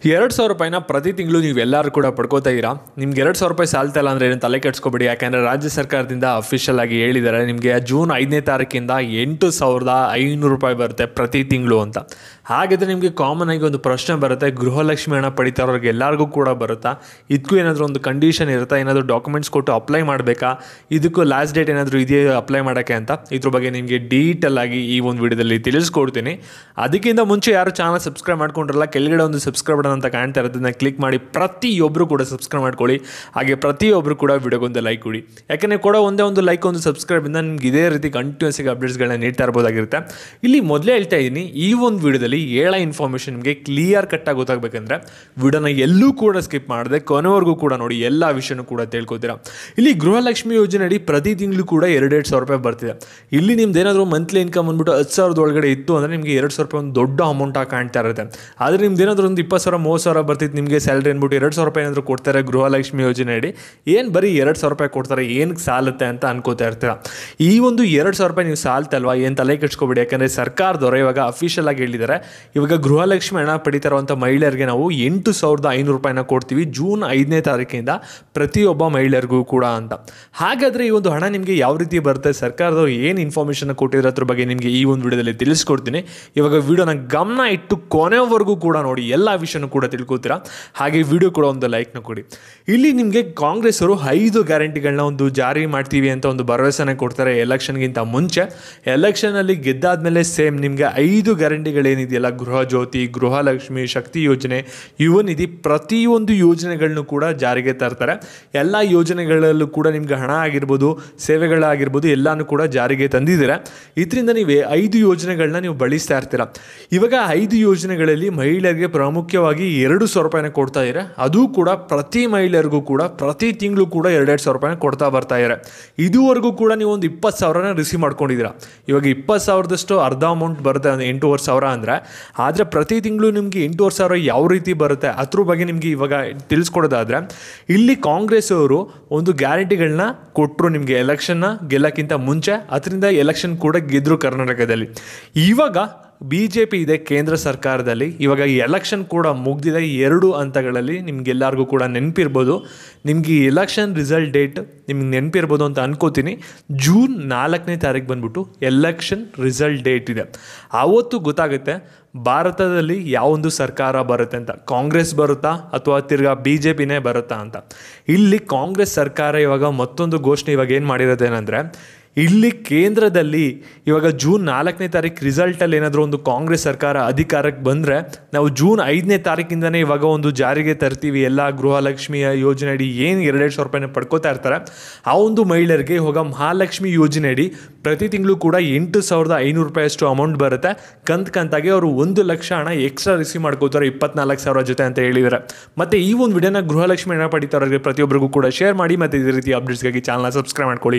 ₹2,000 ಪ್ರತಿ ತಿಂಗಳು ನೀವೆಲ್ಲರೂ ಕೂಡ ಪಡ್ಕೋತಾ ಇದ್ದೀರಾ. ನಿಮ್ಗೆ ₹2,000 ಸಾಲ್ತಾ ಇಲ್ಲ ಅಂದರೆ ಏನು ತಲೆ ಕೆಡಿಸ್ಕೋಬೇಡಿ. ಯಾಕೆಂದರೆ ರಾಜ್ಯ ಸರ್ಕಾರದಿಂದ ಅಫಿಷಿಯಲ್ ಆಗಿ ಹೇಳಿದ್ದಾರೆ, ನಿಮಗೆ ಜೂನ್ 5ನೇ ತಾರೀಕಿಂದ ₹8,500 ಬರುತ್ತೆ ಪ್ರತಿ ತಿಂಗಳು ಅಂತ. ಹಾಗಿದ್ರೆ ನಿಮಗೆ ಕಾಮನ್ ಆಗಿ ಒಂದು ಪ್ರಶ್ನೆ ಬರುತ್ತೆ, ಗೃಹಲಕ್ಷ್ಮಿ ಹಣ ಪಡಿತಾ ಇರೋರಿಗೆ ಎಲ್ಲರಿಗೂ ಕೂಡ ಬರುತ್ತಾ? ಇದಕ್ಕೂ ಏನಾದರೂ ಒಂದು ಕಂಡೀಷನ್ ಇರುತ್ತಾ? ಏನಾದರೂ ಡಾಕ್ಯುಮೆಂಟ್ಸ್ ಕೊಟ್ಟು ಅಪ್ಲೈ ಮಾಡಬೇಕಾ? ಇದಕ್ಕೂ ಲಾಸ್ಟ್ ಡೇಟ್ ಏನಾದರೂ ಇದೆಯಾ ಅಪ್ಲೈ ಮಾಡೋಕ್ಕೆ ಅಂತ? ಇದ್ರ ಬಗ್ಗೆ ನಿಮಗೆ ಡೀಟೇಲ್ ಆಗಿ ಈ ಒಂದು ವಿಡಿಯೋದಲ್ಲಿ ತಿಳಿಸ್ಕೊಡ್ತೀನಿ. ಅದಕ್ಕಿಂತ ಮುಂಚೆ ಯಾರು ಚಾನಲ್ ಸಬ್ಸ್ಕ್ರೈಬ್ ಮಾಡ್ಕೊಂಡಿರಲ್ಲ, ಕೆಳಗಡೆ ಒಂದು ಸಬ್ಸ್ಕ್ರೈಬ್ ಬಟನ್ ಅಂತ ಕಾಣ್ತಾ ಇರೋದನ್ನ ಕ್ಲಿಕ್ ಮಾಡಿ ಪ್ರತಿಯೊಬ್ಬರು ಕೂಡ ಸಬ್ಸ್ಕ್ರೈಬ್ ಮಾಡ್ಕೊಳ್ಳಿ. ಹಾಗೆ ಪ್ರತಿಯೊಬ್ಬರು ಕೂಡ ವಿಡಿಯೋಗೊಂದು ಲೈಕ್ ಕೊಡಿ. ಯಾಕೆಂದರೆ ಕೊಡೋ ಒಂದೇ ಒಂದು ಲೈಕ್, ಒಂದು ಸಬ್ಸ್ಕ್ರೈಬಿಂದ ನಿಮ್ಗೆ ಇದೇ ರೀತಿ ಕಂಟಿನ್ಯೂಸ್ ಆಗಿ ಅಪ್ಡೇಟ್ಸ್ಗಳನ್ನ ನೀಡ್ತಾ ಇರ್ಬೋದಾಗಿರುತ್ತೆ. ಇಲ್ಲಿ ಮೊದಲೇ ಹೇಳ್ತಾ ಇದ್ದೀನಿ, ಈ ಒಂದು ವಿಡಿಯೋದಲ್ಲಿ ಹೇಳೋ ಇನ್ಫಾರ್ಮೇಷನ್ ನಿಮಗೆ ಕ್ಲಿಯರ್ ಕಟ್ಟಾಗಿ ಗೊತ್ತಾಗಬೇಕಂದ್ರೆ ವಿಡಿಯೋನ ಎಲ್ಲೂ ಕೂಡ ಸ್ಕಿಪ್ ಮಾಡದೆ ಕೊನೆವರೆಗೂ ಕೂಡ ನೋಡಿ, ಎಲ್ಲ ವಿಷಯನೂ ಕೂಡ ತಿಳ್ಕೊತೀರಾ. ಇಲ್ಲಿ ಗೃಹಲಕ್ಷ್ಮಿ ಯೋಜನೆ ಅಡಿ ಪ್ರತಿ ತಿಂಗಳು ಕೂಡ ₹2,500 ಬರ್ತಿದೆ. ಇಲ್ಲಿ ನಿಮ್ದು ಏನಾದರೂ ಮಂತ್ಲಿ ಇನ್ಕಮ್ ಬಂದ್ಬಿಟ್ಟು 10,000 ಒಳಗಡೆ ಇತ್ತು ಅಂದರೆ ನಿಮಗೆ ₹2,000 ಒಂದು ದೊಡ್ಡ ಅಮೌಂಟ್ ಆಗಿ ಕಾಣ್ತಾ ಇರುತ್ತೆ. ಆದರೆ ನಿಮ್ದು ಏನಾದರೂ ಒಂದು 20,000 30,000 ಬರ್ತಿತ್ತು ನಿಮಗೆ ಸ್ಯಾಲ್ರಿ ಅಂದ್ಬಿಟ್ಟು ₹2,000 ಏನಾದರೂ ಕೊಡ್ತಾರೆ ಗೃಹಲಕ್ಷ್ಮಿ ಯೋಜನೆ ಅಡಿ. ಏನು ಬರೀ ₹2,000 ಕೊಡ್ತಾರೆ, ಏನಕ್ಕೆ ಸಾಲುತ್ತೆ ಅಂತ ಅನ್ಕೋತಾ ಇರ್ತೀರ. ಈ ಒಂದು ₹2,000 ನೀವು ಸಾಲ್ತಲ್ವಾ, ಏನು ತಲೆ ಕೆಡಿಸ್ಕೋಬೇಡಿ. ಯಾಕಂದರೆ ಸರ್ಕಾರದವರು ಇವಾಗ ಅಫಿಷಿಯಲ್ ಆಗಿ ಹೇಳಿದ್ದಾರೆ, ಇವಾಗ ಗೃಹಲಕ್ಷ್ಮಿ ಹಣ ಪಡಿತಾ ಇರುವಂಥ ಮಹಿಳೆಯರಿಗೆ ನಾವು ₹8,500 ಕೊಡ್ತೀವಿ ಜೂನ್ 5ನೇ ತಾರೀಕಿಂದ ಪ್ರತಿಯೊಬ್ಬ ಮಹಿಳೆಯರಿಗೂ ಕೂಡ ಅಂತ. ಹಾಗಾದರೆ ಈ ಒಂದು ಹಣ ನಿಮಗೆ ಯಾವ ರೀತಿ ಬರುತ್ತೆ, ಸರ್ಕಾರದವರು ಏನು ಇನ್ಫಾರ್ಮೇಷನ್ ಕೊಟ್ಟಿರೋ ಅದ್ರ ಬಗ್ಗೆ ನಿಮಗೆ ಈ ಒಂದು ವಿಡಿಯೋದಲ್ಲಿ ತಿಳಿಸ್ಕೊಡ್ತೀನಿ. ಇವಾಗ ವಿಡಿಯೋನ ಗಮನ ಇಟ್ಟು ಕೊನೆವರೆಗೂ ಕೂಡ ನೋಡಿ, ಎಲ್ಲ ವಿಷಯನೂ ಕೂಡ ತಿಳ್ಕೊತೀರಾ. ಹಾಗೆ ವಿಡಿಯೋ ಕೂಡ ಒಂದು ಲೈಕ್ನ ಕೊಡಿ. ಇಲ್ಲಿ ನಿಮಗೆ ಕಾಂಗ್ರೆಸ್ ಅವರು 5 ಗ್ಯಾರಂಟಿಗಳನ್ನ ಒಂದು ಜಾರಿ ಮಾಡ್ತೀವಿ ಅಂತ ಒಂದು ಭರವಸೆನ ಕೊಡ್ತಾರೆ ಎಲೆಕ್ಷನ್ಗಿಂತ ಮುಂಚೆ. ಎಲೆಕ್ಷನಲ್ಲಿ ಗೆದ್ದಾದ್ಮೇಲೆ ಸೇಮ್ ನಿಮಗೆ 5 ಗ್ಯಾರಂಟಿಗಳೇನಿದೆಯಲ್ಲ, ಗೃಹ ಜ್ಯೋತಿ, ಗೃಹಲಕ್ಷ್ಮಿ, ಶಕ್ತಿ ಯೋಜನೆ, ಯುವ ನಿಧಿ, ಪ್ರತಿಯೊಂದು ಯೋಜನೆಗಳನ್ನು ಕೂಡ ಜಾರಿಗೆ ತರ್ತಾರೆ. ಎಲ್ಲ ಯೋಜನೆಗಳಲ್ಲೂ ಕೂಡ ನಿಮ್ಗೆ ಹಣ ಆಗಿರ್ಬೋದು, ಸೇವೆಗಳಾಗಿರ್ಬೋದು, ಎಲ್ಲನೂ ಕೂಡ ಜಾರಿಗೆ ತಂದಿದ್ದೀರಾ. ಇದರಿಂದ ನೀವು 5 ಯೋಜನೆಗಳನ್ನ ನೀವು ಬಳಸ್ತಾ ಇರ್ತೀರ. ಇವಾಗ 5 ಯೋಜನೆಗಳಲ್ಲಿ ಮಹಿಳೆಯರಿಗೆ ಪ್ರಾಮುಖ್ಯವಾಗಿ ₹2,000 ಕೊಡ್ತಾ ಇದ್ದಾರೆ. ಅದು ಕೂಡ ಪ್ರತಿ ಮಹಿಳೆಯರಿಗೂ ಕೂಡ ಪ್ರತಿ ತಿಂಗಳು ಕೂಡ ₹2,000 ಕೊಡ್ತಾ ಬರ್ತಾ ಇದ್ದಾರೆ. ಇದುವರೆಗೂ ಕೂಡ ನೀವು ಒಂದು 20,000 ರಿಸೀವ್ ಮಾಡ್ಕೊಂಡಿದ್ದೀರಾ. ಇವಾಗ 20,000ದಷ್ಟು ಅರ್ಧ ಅಮೌಂಟ್ ಬರುತ್ತೆ, 8,500 ಅಂದರೆ. ಆದರೆ ಪ್ರತಿ ತಿಂಗಳು ನಿಮಗೆ 8,500 ಯಾವ ರೀತಿ ಬರುತ್ತೆ ಅದ್ರ ಬಗ್ಗೆ ನಿಮಗೆ ಇವಾಗ ತಿಳಿಸ್ಕೊಡೋದಾದರೆ, ಇಲ್ಲಿ ಕಾಂಗ್ರೆಸ್ ಅವರು ಒಂದು ಗ್ಯಾರಂಟಿಗಳನ್ನ ಕೊಟ್ಟರು ನಿಮಗೆ ಎಲೆಕ್ಷನ್ನ ಗೆಲ್ಲಕ್ಕಿಂತ ಮುಂಚೆ. ಅದರಿಂದ ಎಲೆಕ್ಷನ್ ಕೂಡ ಗೆದ್ದರು ಕರ್ನಾಟಕದಲ್ಲಿ. ಇವಾಗ BJP ಇದೆ ಕೇಂದ್ರ ಸರ್ಕಾರದಲ್ಲಿ. ಇವಾಗ ಎಲೆಕ್ಷನ್ ಕೂಡ ಮುಗ್ದಿದೆ 2 ಹಂತಗಳಲ್ಲಿ. ನಿಮಗೆಲ್ಲರಿಗೂ ಕೂಡ ನೆನಪಿರ್ಬೋದು, ನಿಮಗೆ ಎಲೆಕ್ಷನ್ ರಿಸಲ್ಟ್ ಡೇಟ್ ನಿಮ್ಗೆ ನೆನಪಿರ್ಬೋದು ಅಂತ ಅನ್ಕೋತೀನಿ. ಜೂನ್ 4ನೇ ತಾರೀಕು ಬಂದ್ಬಿಟ್ಟು ಎಲೆಕ್ಷನ್ ರಿಸಲ್ಟ್ ಡೇಟ್ ಇದೆ. ಆವತ್ತು ಗೊತ್ತಾಗುತ್ತೆ ಭಾರತದಲ್ಲಿ ಯಾವೊಂದು ಸರ್ಕಾರ ಬರುತ್ತೆ ಅಂತ. ಕಾಂಗ್ರೆಸ್ ಬರುತ್ತಾ ಅಥವಾ ತಿರ್ಗಾ BJPನೇ ಬರುತ್ತಾ ಅಂತ. ಇಲ್ಲಿ ಕಾಂಗ್ರೆಸ್ ಸರ್ಕಾರ ಇವಾಗ ಮತ್ತೊಂದು ಘೋಷಣೆ ಇವಾಗ ಏನು ಮಾಡಿರೋದೇನೆಂದರೆ, ಇಲ್ಲಿ ಕೇಂದ್ರದಲ್ಲಿ ಇವಾಗ ಜೂನ್ 4ನೇ ತಾರೀಕು ರಿಸಲ್ಟಲ್ಲಿ ಏನಾದರೂ ಒಂದು ಕಾಂಗ್ರೆಸ್ ಸರ್ಕಾರ ಅಧಿಕಾರಕ್ಕೆ ಬಂದರೆ, ನಾವು ಜೂನ್ 5ನೇ ತಾರೀಕಿಂದನೇ ಇವಾಗ ಒಂದು ಜಾರಿಗೆ ತರ್ತೀವಿ ಎಲ್ಲ ಗೃಹಲಕ್ಷ್ಮಿಯ ಯೋಜನೆ ಅಡಿ ಏನು ₹2,000 ಪಡ್ಕೋತಾ ಇರ್ತಾರೆ ಆ ಒಂದು ಮಹಿಳೆಯರಿಗೆ. ಇವಾಗ ಮಹಾಲಕ್ಷ್ಮಿ ಯೋಜನೆ ಅಡಿ ಪ್ರತಿ ತಿಂಗಳು ಕೂಡ ₹8,500 ಅಮೌಂಟ್ ಬರುತ್ತೆ. ಕಂತಾಗಿ ಅವರು 1,00,000 ಹಣ ಎಕ್ಸ್ಟ್ರಾ ರಿಸೀವ್ ಮಾಡ್ಕೋತಾರೆ 24,000 ಜೊತೆ ಅಂತ ಹೇಳಿದ್ದಾರೆ. ಮತ್ತು ಈ ಒಂದು ವಿಡಿಯೋನ ಗೃಹಲಕ್ಷ್ಮಿ ಹಣ ಪಡಿತಾರೋರಿಗೆ ಪ್ರತಿಯೊಬ್ಬರಿಗೂ ಕೂಡ ಶೇರ್ ಮಾಡಿ. ಮತ್ತು ಇದೇ ರೀತಿ ಅಪ್ಡೇಟ್ಸ್ಗಾಗಿ ಚಾನಲ್ನ ಸಬ್ಸ್ಕ್ರೈಬ್ ಮಾಡ್ಕೊಳ್ಳಿ.